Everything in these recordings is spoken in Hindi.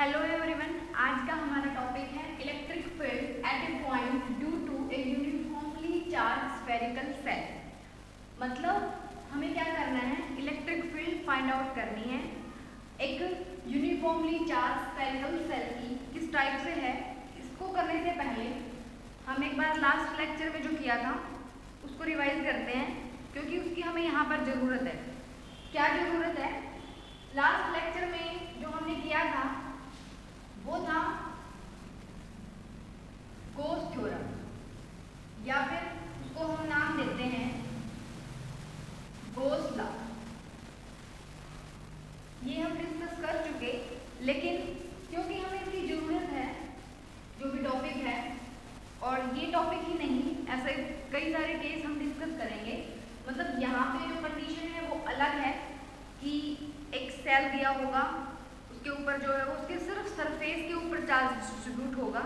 हेलो एवरीवन, आज का हमारा टॉपिक है electric field at a point due to a uniformly charge spherical shell. मतलब हमें क्या करना है, इलेक्ट्रिक फील्ड फाइंड आउट करनी है एक यूनिफॉर्मली चार्ज स्फेरिकल सेल की किस टाइप से है। इसको करने से पहले हम एक बार लास्ट लेक्चर में जो किया था उसको रिवाइज करते हैं, क्योंकि उसकी हमें यहाँ पर ज़रूरत है। क्या ज़रूरत है? लास्ट लेक्चर में जो हमने किया था वो था गोस थ्योरम, या फिर उसको हम नाम देते हैं गोस लॉ। ये हम डिस्कस कर चुके, लेकिन क्योंकि हमें इसकी ज़रूरत है जो भी टॉपिक है, और ये टॉपिक ही नहीं, ऐसे कई सारे केस हम डिस्कस करेंगे। मतलब यहाँ पे जो कंडीशन है वो अलग है कि एक सेल दिया होगा, उसके ऊपर जो है वो उसके सिर्फ सरफेस के ऊपर चार्ज डिस्ट्रीब्यूट होगा।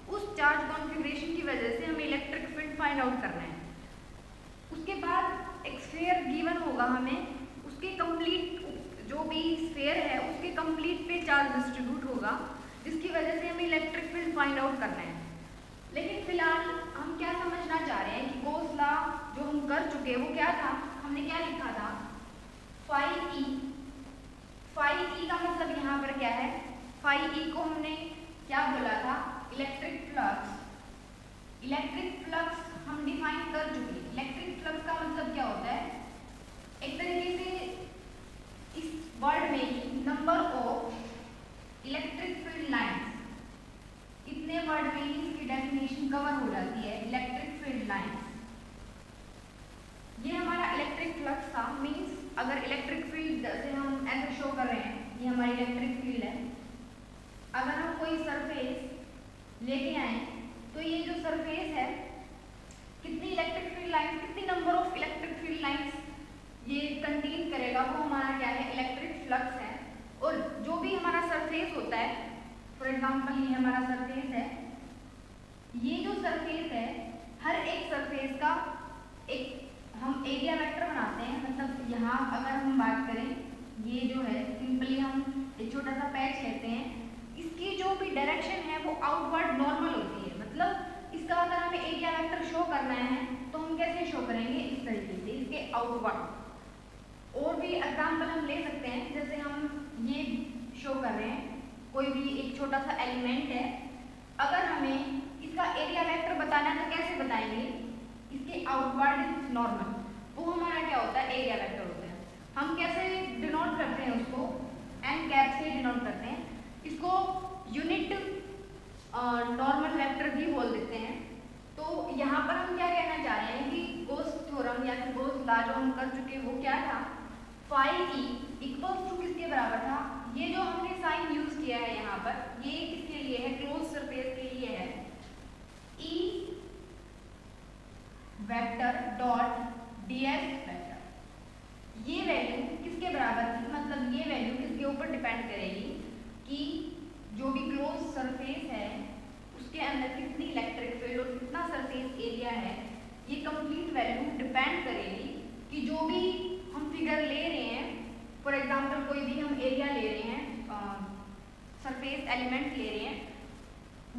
उस चार्ज कॉन्फ़िगरेशन की वजह से हमें इलेक्ट्रिक फील्ड फाइंड आउट करना है। उसके बाद एक स्फीयर गिवन होगा, हमें उसके कंप्लीट जो भी स्फीयर है उसके कंप्लीट पे चार्ज डिस्ट्रीब्यूट होगा, जिसकी वजह से हमें इलेक्ट्रिक फील्ड फाइंड आउट करना है। लेकिन फिलहाल हम क्या समझना चाह रहे हैं कि गोस लॉ जो हम कर चुके वो क्या था, हमने क्या लिखा था, फाई ई। फाई ई का मतलब यहाँ पर क्या है, फाई ई को हमने क्या बोला था, इलेक्ट्रिक फ्लक्स। इलेक्ट्रिक फ्लक्स हम डिफाइन कर चुके। इलेक्ट्रिक फ्लक्स का मतलब क्या होता है, एक तरीके से इस वर्ड में ही number of electric field lines, इतने वर्ड में ही इसकी डेफिनेशन कवर हो जाती है, इलेक्ट्रिक फील्ड लाइंस। ये हमारा इलेक्ट्रिक फ्लक्स था। मींस अगर इलेक्ट्रिक फील्ड जैसे हम ऐसे शो कर रहे हैं, ये हमारी इलेक्ट्रिक फील्ड है। अगर हम कोई सरफेस लेके आए तो ये जो सरफेस है, कितनी इलेक्ट्रिक फील्ड लाइंस, कितनी number of electric field lines ये कंटेन करेगा, वो हमारा क्या है, इलेक्ट्रिक फ्लक्स है। और जो भी हमारा सरफेस होता है, फॉर एग्जाम्पल ये हमारा सरफेस है, ये जो सरफेस है, हर एक सरफेस का एक हम एरिया वेक्टर बनाते हैं। मतलब यहाँ अगर हम बात करें, ये जो है सिंपली हम एक छोटा सा पैच लेते हैं, इसकी जो भी डायरेक्शन है वो आउटवर्ड नॉर्मल होती है। मतलब इसका अगर हमें एरिया वेक्टर शो करना है तो हम कैसे शो करेंगे, इस तरीके से, इसके आउटवर्ड। और भी एग्जाम्पल हम ले सकते हैं, जैसे हम ये शो कर रहे हैं, कोई भी एक छोटा सा एलिमेंट है, अगर हमें इसका एरिया वेक्टर बताना है तो कैसे बताएंगे, इसके आउटवर्ड नॉर्मल, वो हमारा क्या होता है, एरिया वेक्टर होता है। हम कैसे डिनोट करते हैं उसको, एन कैप से डिनोट करते हैं। इसको यूनिट नॉर्मल वेक्टर भी बोल देते हैं। तो यहाँ पर हम क्या कहना चाह रहे हैं कि गोस थ्योरम या फिर गोस लॉ जो हम कर चुके वो क्या था, फाई ई इक्वल्स टू किसके बराबर था, ये जो हमने साइन यूज किया है यहाँ पर, ये किसके लिए है, क्लोज सरफेस के लिए है, E vector dot ds vector. ये वैल्यू किसके बराबर थी, मतलब ये वैल्यू किसके ऊपर डिपेंड करेगी कि जो भी क्लोज सरफेस है उसके अंदर कितनी इलेक्ट्रिक फील्ड और कितना सरफेस एरिया है। ये कंप्लीट वैल्यू डिपेंड करेगी कि जो भी हम फिगर ले रहे हैं, फॉर एग्जांपल कोई भी हम एरिया ले रहे हैं, सरफेस एलिमेंट ले रहे हैं,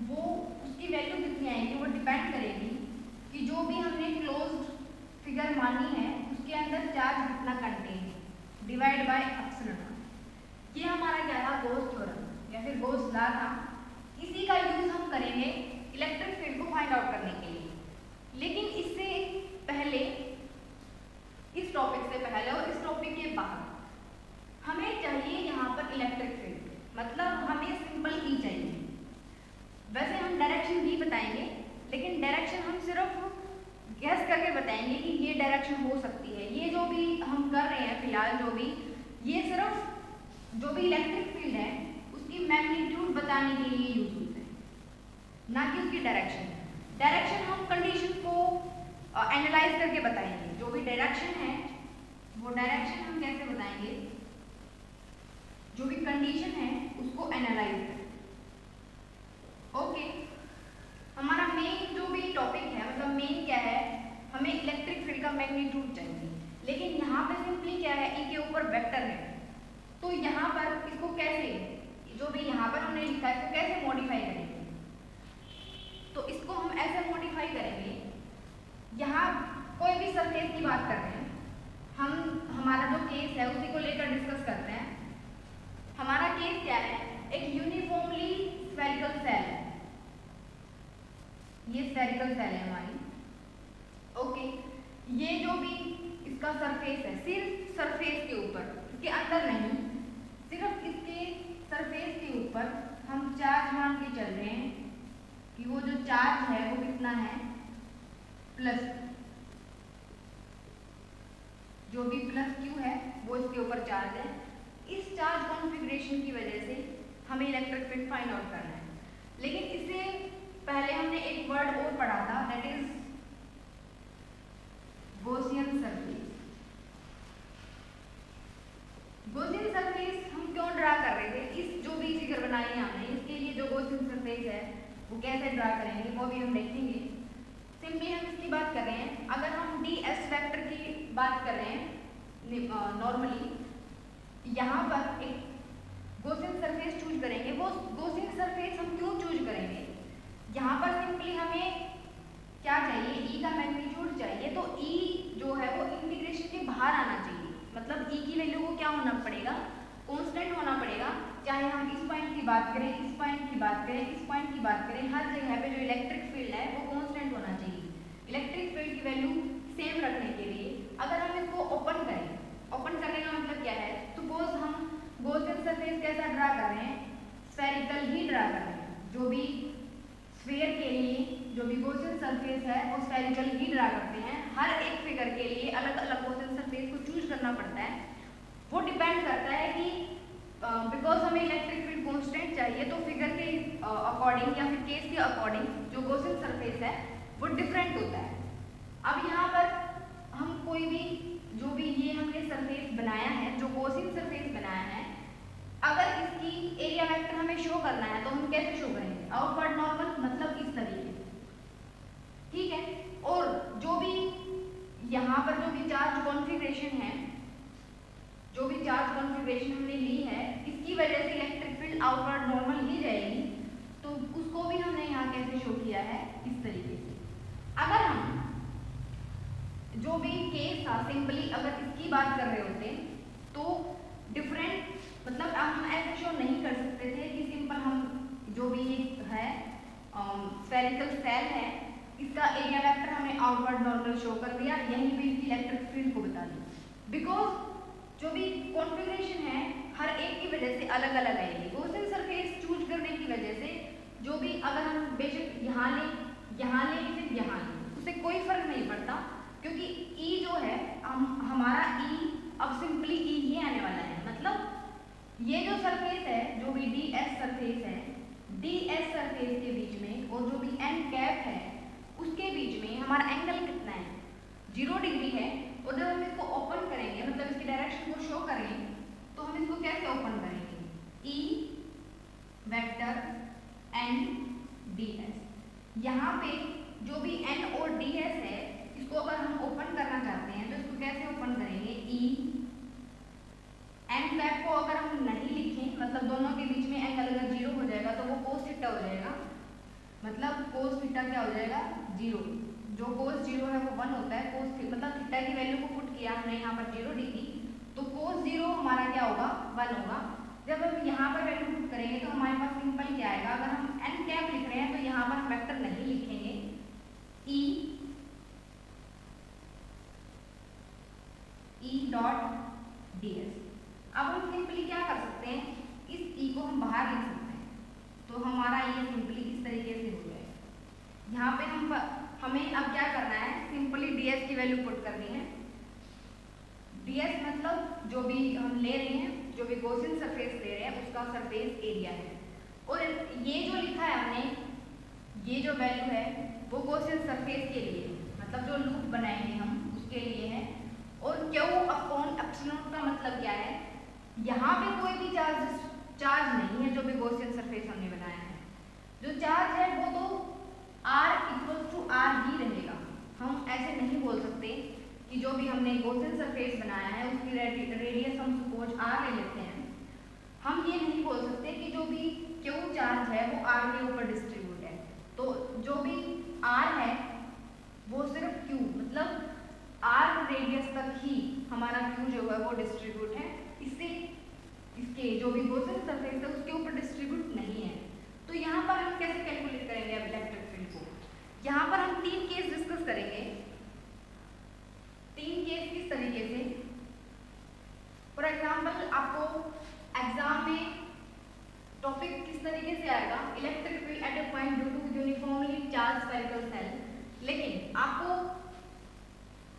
वो उसकी वैल्यू कितनी आएगी, वो डिपेंड करेगी कि जो भी हमने क्लोज्ड फिगर मानी है उसके अंदर चार्ज कितना कंटेन है, डिवाइड बाय एप्सिलॉन। ये हमारा क्या था, गोस थ्योरम या फिर गोस लॉ था। इसी का यूज हम करेंगे इलेक्ट्रिक फील्ड को फाइंड आउट करने के लिए। लेकिन इससे पहले, इस टॉपिक से पहले और इस टॉपिक के बाद हमें चाहिए यहाँ पर इलेक्ट्रिक फील्ड, मतलब हमें सिंपल ई चाहिए। वैसे हम डायरेक्शन भी बताएंगे, लेकिन डायरेक्शन हम सिर्फ गैस करके बताएंगे कि ये डायरेक्शन हो सकती है। ये जो भी हम कर रहे हैं फिलहाल, जो भी ये सिर्फ जो भी इलेक्ट्रिक फील्ड है उसकी मैग्नीट्यूड बताने के लिए यूज होता है, ना कि उसकी डायरेक्शन। डायरेक्शन हम कंडीशन को एनालाइज करके बताएंगे। जो भी डायरेक्शन है वो डायरेक्शन हम कैसे बताएंगे, जो भी कंडीशन है उसको एनालाइज करें। ओके, हमारा मेन जो भी टॉपिक है, मतलब मेन क्या है, हमें इलेक्ट्रिक फील्ड का मैग्नीट्यूड चाहिए। लेकिन यहाँ पे सिंपली क्या है, ई के ऊपर वेक्टर है, तो यहाँ पर इसको कैसे, जो भी यहाँ पर हमने हमने लिखा है, इसको कैसे मॉडिफाई करेंगे? तो इसको हम ऐसे मॉडिफाई करेंगे, यहाँ कोई भी सरफेस की बात कर रहे हैं हम, हमारा जो केस है उसी को लेकर डिस्कस करते हैं। हमारा केस क्या है? एक यूनिफॉर्मली स्फेरिकल सेल है, ये स्फेरिकल सेल है हमारी। ओके, ये जो भी इसका सरफेस है, सिर्फ सरफेस के ऊपर, इसके अंदर नहीं, सिर्फ इसके सरफेस के ऊपर हम चार्ज मान के चल रहे हैं कि वो जो चार्ज है वो कितना है, प्लस, जो भी प्लस क्यू है वो इसके ऊपर चार्ज है। इस चार्ज कॉन्फ़िगरेशन की वजह से हमें इलेक्ट्रिक फील्ड फाइंड आउट करना है। लेकिन इससे पहले हमने एक वर्ड और पढ़ा था, that is Gaussian surface. Gaussian surface हम क्यों ड्रा कर रहे थे? इस जो भी फिगर बनाई है हमने, इसके लिए जो गॉसियन सरफेस है वो कैसे ड्रा करेंगे वो भी हम देखेंगे। सिंपली हम इसकी बात कर रहे हैं, अगर हम डी एस वेक्टर की बात कर रहे हैं नॉर्मली, यहाँ पर एक गॉसियन सरफेस चूज करेंगे। वो गॉसियन सरफेस हम क्यों चूज करेंगे? यहाँ पर सिंपली हमें क्या चाहिए, ई का मैग्नीट्यूड चाहिए। तो ई जो है वो इंटीग्रेशन के बाहर आना चाहिए, मतलब ई की वैल्यू को क्या होना पड़ेगा, कांस्टेंट होना पड़ेगा। चाहे हम इस पॉइंट की बात करें, इस पॉइंट की बात करें, इस पॉइंट की बात करें, हर जगह पे जो इलेक्ट्रिक फील्ड है वो कांस्टेंट होना चाहिए। इलेक्ट्रिक फील्ड की वैल्यू सेम रखने के लिए अगर हम इसको ओपन करें, ओपन करने का मतलब क्या है, सपोज हम गॉसियन सरफेस कैसा ड्रा कर रहे हैं, स्फेरिकल ही ड्रा कर रहे हैं। जो भी स्फीयर के लिए जो भी गॉसियन सरफेस है वो स्फेरिकल ही ड्रा करते हैं। हर एक फिगर के लिए अलग अलग गॉसियन सरफेस को चूज करना पड़ता है। वो डिपेंड करता है कि बिकॉज हमें इलेक्ट्रिक फील्ड कांस्टेंट चाहिए, तो फिगर के अकॉर्डिंग या फिर केस के अकॉर्डिंग जो गॉसियन सरफेस है वो डिफरेंट होता है। अब यहाँ पर हम कोई भी जो भी ये हमने सरफेस बनाया है, जो गॉसियन सरफेस बनाया है, अगर इसकी एरिया वेक्टर हमें शो करना है तो हम कैसे शो करेंगे? आउटवर्ड नॉर्मल, मतलब इस तरीके से, ठीक है। और जो भी यहाँ पर जो भी चार्ज कॉन्फ़िगरेशन है, जो भी चार्ज कॉन्फ़िगरेशन हमने ली है, इसकी वजह से इलेक्ट्रिक फील्ड आउटवर्ड नॉर्मल ही जाएगी। तो उसको भी हमने यहाँ कैसे शो किया है, इस तरीके से। अगर हम जो भी केस था, सिंपली अगर इसकी बात कर रहे होते तो डिफरेंट, मतलब हम ऐसे शो नहीं कर सकते थे कि सिंपल हम जो भी है स्फेरिकल सेल है, इसका एरिया वेक्टर हमने आउटवर्ड नॉर्मल शो कर दिया, यहीं पे इसकी इलेक्ट्रिक फील्ड को बता दिया। बिकॉज जो भी कॉन्फ़िगरेशन है हर एक की वजह से अलग अलग आएगी। गॉसियन सरफेस चूज करने की वजह से जो भी, अगर हम बेशक यहाँ ले, यहाँ ले, फिर यहाँ ले, उससे कोई फर्क नहीं पड़ता, क्योंकि ई जो है हमारा ई अब सिंपली ई ही आने वाला है। मतलब ये जो सरफेस है, जो भी डी एस सरफेस है, डी एस सरफेस के बीच में और जो भी एन कैप है उसके बीच में हमारा एंगल कितना है, 0 डिग्री है। और जब हम इसको ओपन करेंगे, मतलब इसकी डायरेक्शन को शो करेंगे, तो हम इसको कैसे ओपन करेंगे? E vector N D S. यहाँ पे जो भी एन और डी एस है, इसको अगर हम ओपन करना चाहते हैं तो इसको कैसे ओपन करेंगे? ई एन कैप को अगर हम नहीं लिखें, मतलब दोनों के बीच में एंगल अगर 0 हो जाएगा तो वो कोस थीटा हो जाएगा, मतलब कोस थीटा क्या हो जाएगा? 0। जो कोस 0 है वो 1 होता है, कोस मतलब थीटा की वैल्यू को पुट किया हमने यहाँ पर 0 डिग्री, तो कोस 0 हमारा क्या होगा? 1 होगा। जब हम यहाँ पर वैल्यू पुट करेंगे तो हमारे पास सिंपल क्या आएगा? अगर हम एन कैप लिख रहे हैं तो यहाँ पर वेक्टर नहीं लिखेंगे, ई डॉट डी एस। अब हम सिंपली क्या कर सकते हैं, इस ई को हम बाहर लिख सकते हैं, तो हमारा ये सिंपली इस तरीके से हो जाएगा। यहाँ पे हमें अब क्या करना है, सिंपली डी एस की वैल्यू पुट करनी है। डी एस मतलब जो भी हम ले रहे हैं, जो भी गॉसियन सरफेस ले रहे हैं उसका सरफेस एरिया है। और ये जो लिखा है हमने, ये जो वैल्यू है वो गॉसियन सरफेस के लिए, मतलब जो लूप बनाएंगे हम उसके लिए है। और क्यू अपॉन एप्सिलॉन का मतलब क्या है? यहाँ पे कोई भी चार्ज नहीं है जो भी गॉसियन सरफेस हमने बनाया है। जो चार्ज है वो तो R इक्वल टू R ही रहेगा। हम ऐसे नहीं बोल सकते कि जो भी हमने गॉसियन सरफेस बनाया है उसकी रेडियस हम सपोज R ले लेते हैं। हम ये नहीं बोल सकते कि जो भी क्यू है वो r के ऊपर डिस्ट्रीब्यूट है। तो जो भी r है वो सिर्फ q मतलब r रेडियस तक ही हमारा q जो है वो डिस्ट्रीब्यूट है, इससे इसके जो भी गॉसियन सरफेस है उसके ऊपर डिस्ट्रीब्यूट नहीं है। तो यहाँ पर हम कैसे कैलकुलेट करेंगे अब इलेक्ट्रिक फील्ड को? यहाँ पर हम 3 केस डिस्कस करेंगे। 3 केस किस तरीके से? फॉर एग्जाम्पल आपको एग्जाम में टॉपिक किस तरीके से आएगा, electric field at a point due to uniformly charge spherical shell, लेकिन आपको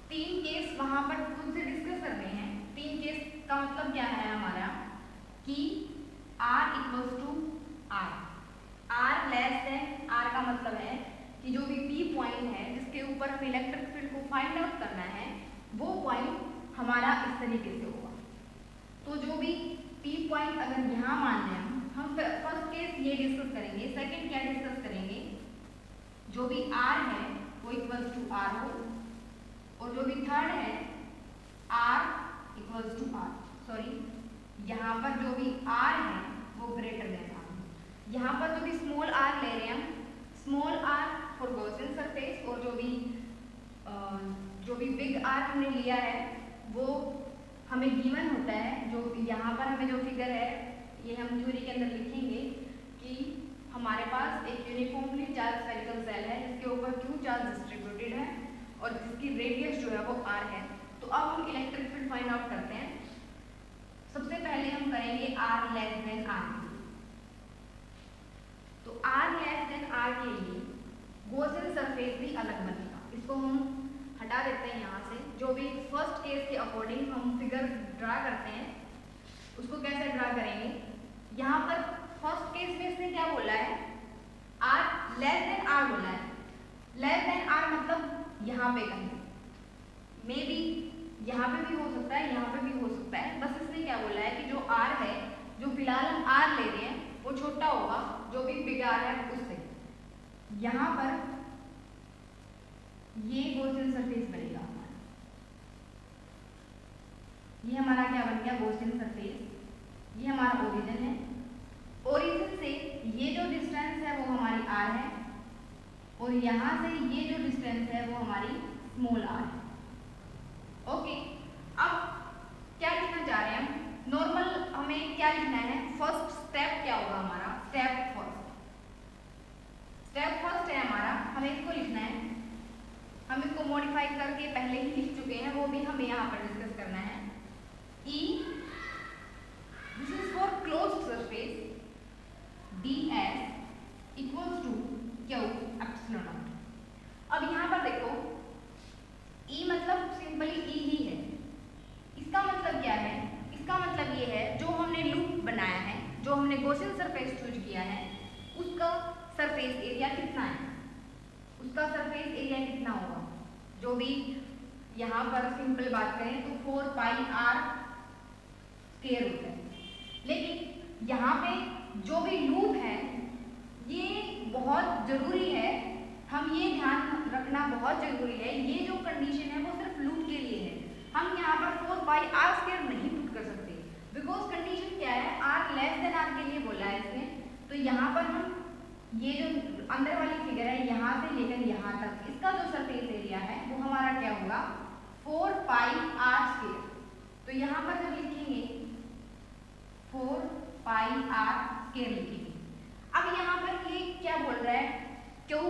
3 केस वहां पर खुद से डिस्कस करने हैं। 3 केस का मतलब क्या है हमारा कि r equals to r less than r का मतलब है कि जो भी P पॉइंट है जिसके ऊपर हमें इलेक्ट्रिक फील्ड को फाइंड आउट करना है वो पॉइंट हमारा इस तरीके से होगा। तो जो भी P पॉइंट अगर यहाँ मान लें हम फर्स्ट केस ये डिस्कस करेंगे। सेकंड क्या डिस्कस करेंगे, जो भी r है वो इक्वल्स टू r हो, और जो भी थर्ड है r equals to r, sorry यहाँ पर जो भी r है वो ग्रेटर देन r। यहाँ पर जो भी स्मॉल r ले रहे हैं हम, small r for Gaussian surface, और जो भी बिग r हमने लिया है वो हमें गिवन होता है। जो यहाँ पर हमें जो फिगर है ये हम थ्योरी के अंदर लिखेंगे कि हमारे पास एक यूनिफॉर्मली चार्ज स्फेरिकल सेल है जिसके ऊपर q चार्ज डिस्ट्रीब्यूटेड है और जिसकी रेडियस जो है वो r है। तो अब हम इलेक्ट्रिक फील्ड फाइंड आउट करते हैं। सबसे पहले हम करेंगे r लेस देन r के लिए। तो r लेस देन r के लिए गॉसियन सरफेस भी अलग बनेगा। इसको हम हटा देते हैं यहाँ से। जो भी फर्स्ट केस के अकॉर्डिंग हम फिगर ड्रा करते हैं उसको कैसे ड्रा करेंगे, यहाँ पर फर्स्ट केस में इसने क्या बोला है, r लेस देन r बोला है। लेस देन r मतलब यहाँ पे कहीं, मे बी यहाँ पे भी हो सकता है, यहाँ पे भी हो सकता है। बस इसने क्या बोला है कि जो r है, जो फिलहाल हम r ले रहे हैं वो छोटा होगा जो भी बिग r है उससे। यहाँ पर ये गॉसियन सरफेस बनेगा हमारा, ये हमारा क्या बन गया गॉसियन सरफेस। ये हमारा ओरिजिन है, ओरिजिन से ये जो डिस्टेंस है वो हमारी r है, और यहाँ से ये जो डिस्टेंस है वो हमारी स्मॉल r है। ओके, अब क्या लिखना चाह रहे हैं हम, नॉर्मल हमें क्या लिखना है, फर्स्ट स्टेप क्या होगा हमारा, स्टेप फर्स्ट है हमारा, हमें इसको लिखना है। हम इसको मॉडिफाई करके पहले ही लिख चुके हैं, वो भी हमें यहाँ पर डिस्कस करना है। E this is for closed surface, ds equals to Q epsilon naught. अब यहाँ पर देखो E मतलब सिंपली E ही है। इसका मतलब क्या है, इसका मतलब ये है जो हमने लूप बनाया है, जो हमने गॉसियन सरफेस चूज किया है उसका सरफेस एरिया कितना है, उसका सरफेस एरिया कितना होगा। जो भी यहाँ पर सिंपल बात करें तो 4 पाई r स्क्वायर होता है, लेकिन यहाँ पे जो भी लूप है ये बहुत जरूरी है, हम ये ध्यान रखना बहुत जरूरी है। ये जो कंडीशन है वो सिर्फ लूप के लिए है, हम यहाँ पर 4 पाई r स्क्वायर नहीं पुट कर सकते, बिकॉज कंडीशन क्या है, r लेस देन r के लिए बोला है इसने। तो यहाँ पर हम ये जो अंदर वाली फिगर है यहाँ से लेकर यहाँ तक, इसका जो सरफेस एरिया है वो हमारा क्या होगा 4 पाई r स्क्वायर। तो यहाँ पर जब लिखेंगे 4 पाई r स्क्वायर लिखेंगे। अब यहाँ पर ये क्या बोल रहा है, Q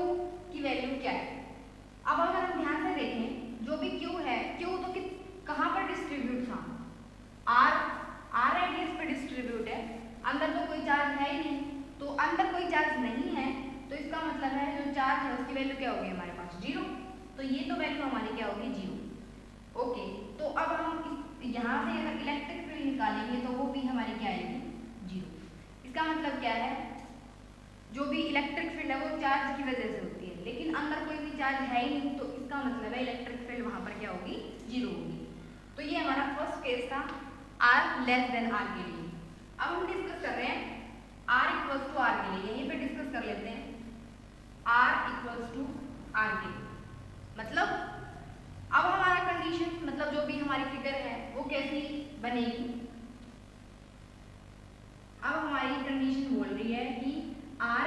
की वैल्यू क्या है। अब अगर हम ध्यान से देखें जो भी Q है, Q तो कहाँ पर डिस्ट्रीब्यूट था, r रेडियस पे डिस्ट्रीब्यूट है, अंदर तो कोई चार्ज है ही नहीं। तो अंदर कोई चार्ज नहीं है तो इसका मतलब है जो चार्ज है उसकी वैल्यू क्या होगी हमारे पास 0। तो ये तो वैल्यू हमारी क्या होगी 0। ओके, तो अब हम यहाँ से अगर इलेक्ट्रिक फील्ड निकालेंगे तो वो भी हमारी क्या आएगी 0। इसका मतलब क्या है, जो भी इलेक्ट्रिक फील्ड है वो चार्ज की वजह से होती है, लेकिन अंदर कोई भी चार्ज है ही नहीं, तो इसका मतलब है इलेक्ट्रिक फील्ड वहाँ पर क्या होगी 0 होगी। तो ये हमारा फर्स्ट केस था r लेस देन r के लिए। अब हम डिस्कस कर रहे हैं r इक्वल्स टू r के लिए, यहीं पे डिस्कस कर लेते हैं r इक्वल्स टू r के लिए। मतलब अब हमारा कंडीशन, मतलब जो भी हमारी फिगर है वो कैसी बनेगी। अब हमारी कंडीशन बोल रही है कि r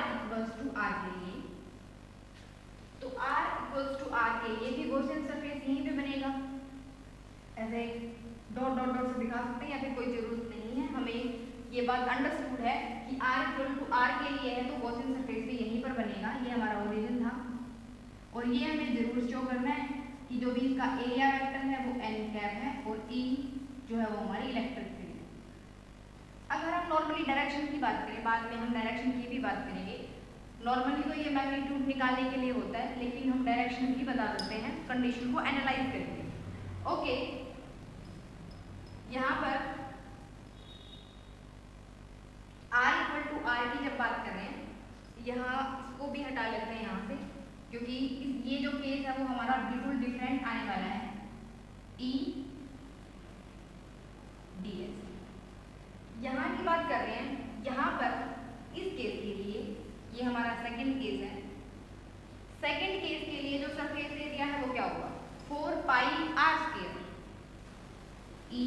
ये बात अंडरस्टूड है कि r इक्वल टू r के लिए है तो गॉसियन सरफेस भी यहीं पर बनेगा। ये हमारा ओरिजिन था और ये हमें जरूर शो करना है कि जो भी इसका एरिया वेक्टर है वो n कैप है और E जो है वो हमारी इलेक्ट्रिक फील्ड है। अगर हम नॉर्मली डायरेक्शन की बात करें, बाद में हम डायरेक्शन की भी बात करेंगे। नॉर्मली तो ये मैग्नीट्यूड निकालने के लिए होता है, लेकिन हम डायरेक्शन भी बता देते हैं कंडीशन को एनालाइज करके। ओके, यहाँ पर r इक्वल टू r की जब बात कर रहे हैं, यहाँ इसको भी हटा लेते हैं यहाँ से, क्योंकि ये जो केस है वो हमारा बिल्कुल डिफरेंट आने वाला है। E ds यहाँ की बात कर रहे हैं, यहाँ पर इस केस के लिए ये हमारा सेकंड केस है। सेकंड केस के लिए जो सरफेस एरिया है वो क्या होगा, 4 पाई r स्क्वायर E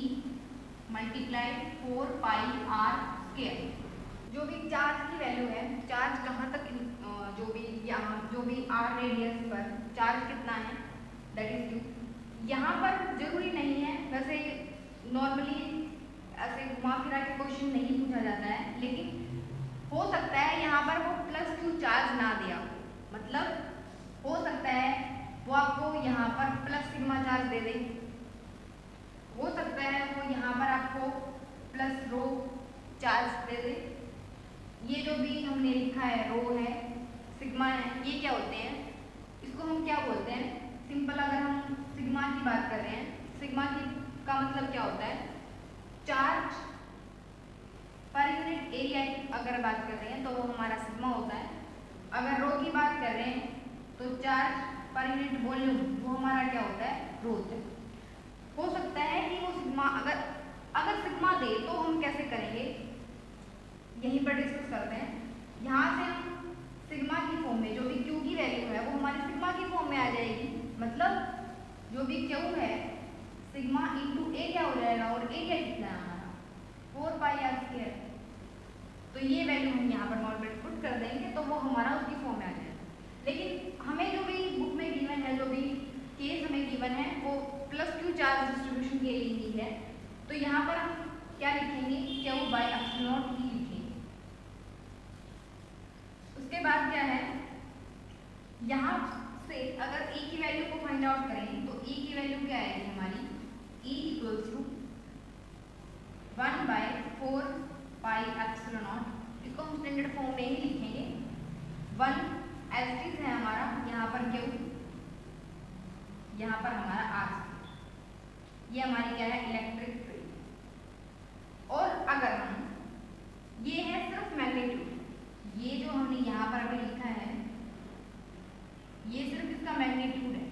मल्टीप्लाई 4 पाई r स्क्वायर। जो भी चार्ज की वैल्यू है, चार्ज कहाँ तक जो भी यहाँ जो भी r रेडियस पर चार्ज कितना है दैट इज q। यहाँ पर जरूरी नहीं है, वैसे नॉर्मली ऐसे घुमा फिरा के क्वेश्चन नहीं पूछा जाता है, लेकिन हो सकता है यहाँ पर वो प्लस q चार्ज ना दिया, मतलब हो सकता है वो आपको यहाँ पर प्लस सिग्मा चार्ज दे दे, हो सकता है वो यहाँ पर आपको प्लस रो चार्ज दे दे। ये जो भी हमने लिखा है रो है, सिग्मा है, ये क्या होते हैं, इसको हम क्या बोलते हैं, सिंपल अगर हम सिग्मा की बात कर रहे हैं, सिग्मा की का मतलब क्या होता है, चार्ज पर यूनिट एरिया की अगर बात कर रहे हैं तो वो हमारा सिग्मा होता है। अगर रो की बात कर रहे हैं तो चार्ज पर यूनिट वॉल्यूम वो हमारा क्या होता है, रो होता है। हो सकता है कि वो सिग्मा अगर सिग्मा दे तो हम कैसे करेंगे, यहीं पर डिस्कस करते हैं। यहाँ से हम सिग्मा की फॉर्म में जो भी क्यू की वैल्यू है वो हमारी सिग्मा की फॉर्म में आ जाएगी, मतलब जो भी क्यू है सिग्मा इंटू एरिया हो जाएगा, और एरिया कितना है हमारा 4 पाई r स्क्वायर। तो ये वैल्यू हम यहाँ पर नॉर्मल पुट कर देंगे तो वो हमारा उसकी फॉर्म में आ जाएगा। लेकिन हमें जो भी बुक में गिवन है, जो भी केस हमें गिवन है वो प्लस क्यू चार्ज डिस्ट्रीब्यूशन के लिए ही है, तो यहाँ पर हम क्या लिखेंगे, क्यू बाई एप्सिलॉन ही लिखेंगे। उसके बाद क्या है, यहाँ से अगर E की वैल्यू को फाइंड आउट करें तो E की वैल्यू क्या आएगी हमारी, E equals to 1 by 4 pi epsilon naught. इसको हम स्टैंडर्ड फॉर्म में ही लिखेंगे। 1 एज इट इज है हमारा, यहाँ पर Q, यहाँ पर हमारा R। ये हमारी क्या है, इलेक्ट्रिक फील्ड। और अगर हम, ये है सिर्फ मैग्नीट्यूड, ये जो हमने यहाँ पर अभी लिखा है ये सिर्फ इसका मैग्नीट्यूड है।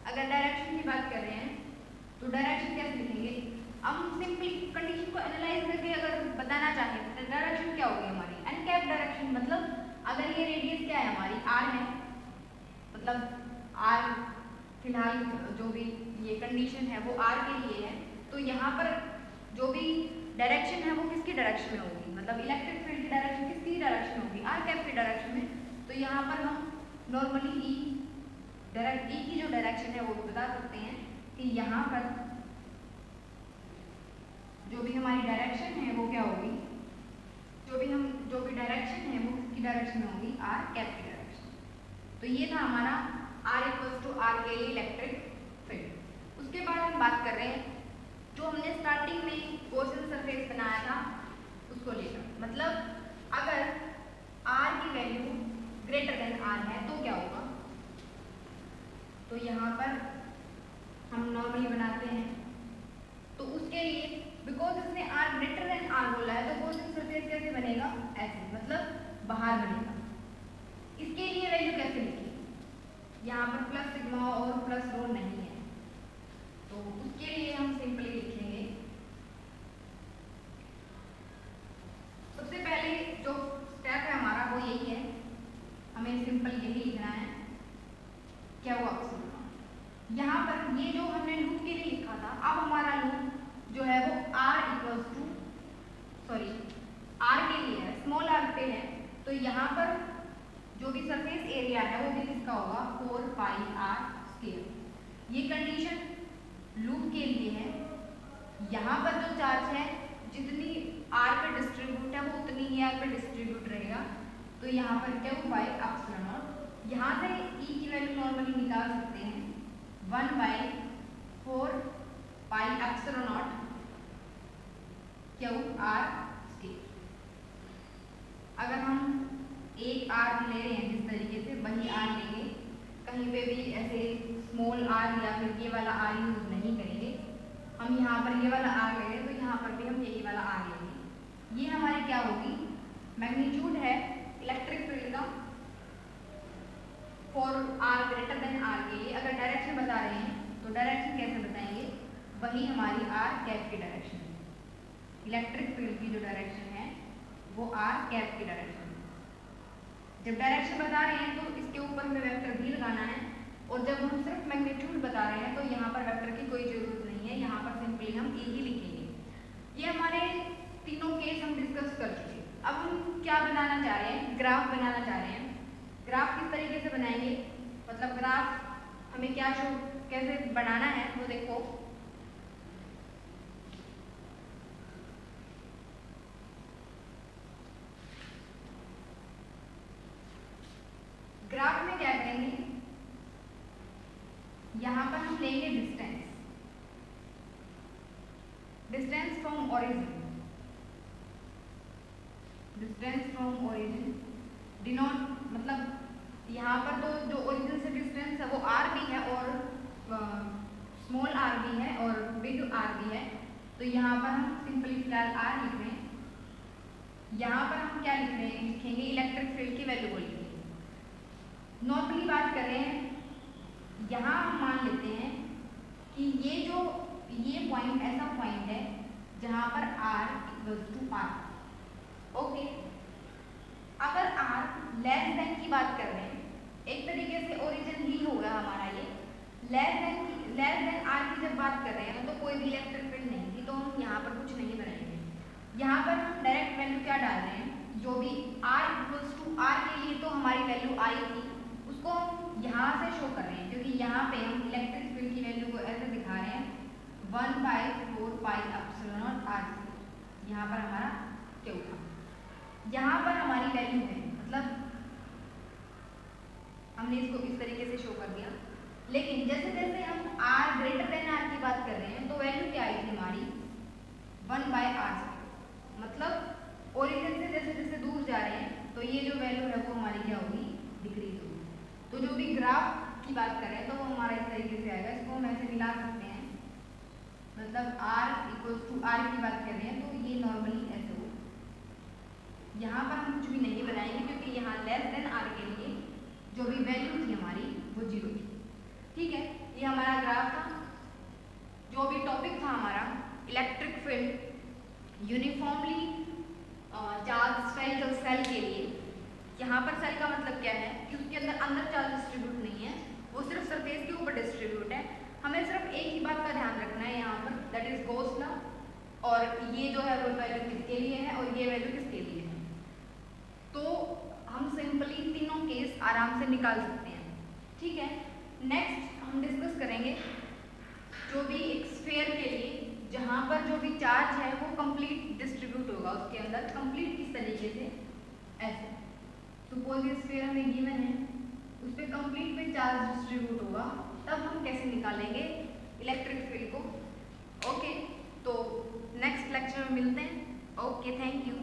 अगर डायरेक्शन की बात कर रहे हैं तो डायरेक्शन कैसे लिखेंगे, हम सिंपली कंडीशन को एनालाइज करके अगर बताना चाहें तो डायरेक्शन क्या होगी हमारी, एन कैप डायरेक्शन। मतलब अगर ये रेडियस क्या है हमारी, r है, मतलब r फिलहाल जो भी ये कंडीशन है वो r के लिए है, तो यहाँ पर जो भी डायरेक्शन है वो किसकी डायरेक्शन में होगी, मतलब इलेक्ट्रिक फील्ड की डायरेक्शन किसकी डायरेक्शन में होगी, r कैप की डायरेक्शन में। तो यहाँ पर हम नॉर्मली E की जो डायरेक्शन है वो बता सकते हैं कि यहाँ पर जो भी हमारी डायरेक्शन है वो क्या होगी, जो भी डायरेक्शन है वो किसकी डायरेक्शन में होगी, r कैप की डायरेक्शन। तो ये था हमारा r इक्वल्स टू r के लिए इलेक्ट्रिक फील्ड। उसके बाद हम बात कर रहे हैं जो हमने स्टार्टिंग में गॉसियन सरफेस बनाया था उसको लेकर, मतलब अगर r की वैल्यू ग्रेटर देन r है तो क्या होगा, तो यहाँ पर हम नॉर्मली बनाते हैं, तो उसके लिए बिकॉज इसने r ग्रेटर देन r बोला है तो गॉसियन सरफेस कैसे बनेगा, ऐसे, मतलब बाहर बनेगा। इसके लिए वैल्यू कैसे लिखी, यहाँ पर प्लस सिग्मा और प्लस रो नहीं है, तो उसके लिए हम सिंपली लिखेंगे, सबसे पहले जो स्टेप है हमारा वो यही है, हमें सिंपल यही लिखना है, क्या हुआ यहाँ पर ये जो हमने लूप के लिए लिखा था, अब हमारा लूप जो है वो r इक्वल्स टू r के लिए है, स्मॉल r पे है, तो यहाँ पर जो भी सरफेस एरिया है वो भी किसका होगा, 4 पाई r स्क्वायर। ये कंडीशन लूप के लिए है। यहाँ पर जो चार्ज है, जितनी आर पे डिस्ट्रीब्यूट है वो उतनी ही आर पे डिस्ट्रीब्यूट रहेगा। तो यहाँ पर क्या हो बाई एप्सिलॉन नॉट, यहाँ से ई की वैल्यू नॉर्मली निकाल सकते हैं 1/4 पाई epsilon not Q R square. अगर हम एक आर ले रहे हैं जिस तरीके से वही आर लेंगे, कहीं पे भी ऐसे स्मॉल आर या फिर ये वाला आर यूज नहीं करेंगे। हम यहाँ पर ये वाला आर ले रहे हैं तो यहाँ पर भी हम यही वाला आर लेंगे। ये हमारी क्या होगी मैग्नीट्यूड है इलेक्ट्रिक फील्ड का for R greater than R के लिए। अगर डायरेक्शन बता रहे हैं तो डायरेक्शन कैसे बताएंगे, वही हमारी आर कैप की डायरेक्शन है। इलेक्ट्रिक फील्ड की जो डायरेक्शन है वो आर कैप की डायरेक्शन है। जब डायरेक्शन बता रहे हैं तो इसके ऊपर हमें वेक्टर भी लगाना है, और जब हम सिर्फ मैग्नीट्यूड बता रहे हैं तो यहाँ पर वेक्टर की कोई जरूरत नहीं है, यहाँ पर सिंपली हम ए ही लिखेंगे। ये हमारे तीनों केस हम डिस्कस कर चुके। अब हम क्या बनाना चाह रहे हैं, ग्राफ बनाना चाह रहे हैं। ग्राफ किस तरीके से बनाएंगे, मतलब ग्राफ हमें क्या शो कैसे बनाना है वो देखो। ग्राफ में क्या करेंगे, यहाँ पर हम लेंगे डिस्टेंस फ्रॉम ओरिजिन डिनोट, मतलब यहाँ पर तो जो ओरिजिन से डिस्टेंस है वो आर भी है और स्मॉल आर भी है और बिग आर भी है। तो यहाँ पर हम सिंपली फिलहाल आर लिख रहे हैं। यहाँ पर हम क्या लिख रहे हैं, लिखेंगे इलेक्ट्रिक फील्ड की वैल्यू को लिखेंगे। नॉर्मली बात कर रहे हैं, यहाँ हम मान लेते हैं कि ये पॉइंट ऐसा पॉइंट है जहाँ पर r equals to r। Okay, अगर r लेस देन की बात कर रहे हैं, एक तरीके से ओरिजिन ही होगा हमारा ये। लेस देन r की जब बात कर रहे हैं तो कोई भी इलेक्ट्रिक फील्ड नहीं थी, तो हम यहाँ पर कुछ नहीं बनाएंगे। यहाँ पर हम डायरेक्ट वैल्यू क्या डाल रहे हैं, जो भी r इक्वल्स टू r के लिए तो हमारी वैल्यू आई थी उसको हम यहाँ से शो कर रहे हैं, क्योंकि यहाँ पे हम इलेक्ट्रिक फील्ड की वैल्यू को ऐसे दिखा रहे हैं 1/4 पाई एप्सिलॉन नॉट r। यहाँ पर हमारा क्यू था, यहाँ पर हमारी वैल्यू है, मतलब हमने इसको इस तरीके से शो कर दिया। लेकिन जैसे जैसे हम r ग्रेटर देन r की बात कर रहे हैं तो वैल्यू क्या आई थी हमारी 1/r। मतलब ओरिजिन से जैसे जैसे दूर जा रहे हैं तो ये जो वैल्यू है वो हमारी क्या होगी, डिक्रीज होगी। तो जो भी ग्राफ की बात कर रहे हैं तो वो हमारा इस तरीके से आएगा। इसको हम ऐसे मिला सकते हैं, मतलब r इक्वल्स टू r की बात कर रहे हैं तो ये नॉर्मली ऐसे हो। यहाँ पर हम कुछ भी नहीं बनाएंगे क्योंकि यहाँ लेस देन r के लिए जो भी वैल्यू थी हमारी वो 0 थी। ठीक है, ये हमारा ग्राफ था। जो भी टॉपिक था हमारा electric field uniformly charge spherical cell के लिए। यहाँ पर सेल का मतलब क्या है कि उसके अंदर चार्ज डिस्ट्रीब्यूट नहीं है, वो सिर्फ सरफेस के ऊपर डिस्ट्रीब्यूट है। हमें सिर्फ एक ही बात का ध्यान रखना है यहाँ पर, दैट इज गॉस लॉ। और ये जो है वो वैल्यू किसके लिए है और ये वैल्यू किसके लिए है, तो हम सिंपली तीनों केस आराम से निकाल सकते हैं। ठीक है, नेक्स्ट हम डिस्कस करेंगे जो भी एक स्फीयर के लिए जहाँ पर जो भी चार्ज है वो कंप्लीट डिस्ट्रीब्यूट होगा, उसके अंदर कंप्लीट किस तरीके से, ऐसे सपोज ये स्फीयर हमें गिवन है, उस पर कंप्लीट पे चार्ज डिस्ट्रीब्यूट होगा, तब हम कैसे निकालेंगे इलेक्ट्रिक फील्ड को। ओके, तो नेक्स्ट लेक्चर में मिलते हैं। Okay, thank you.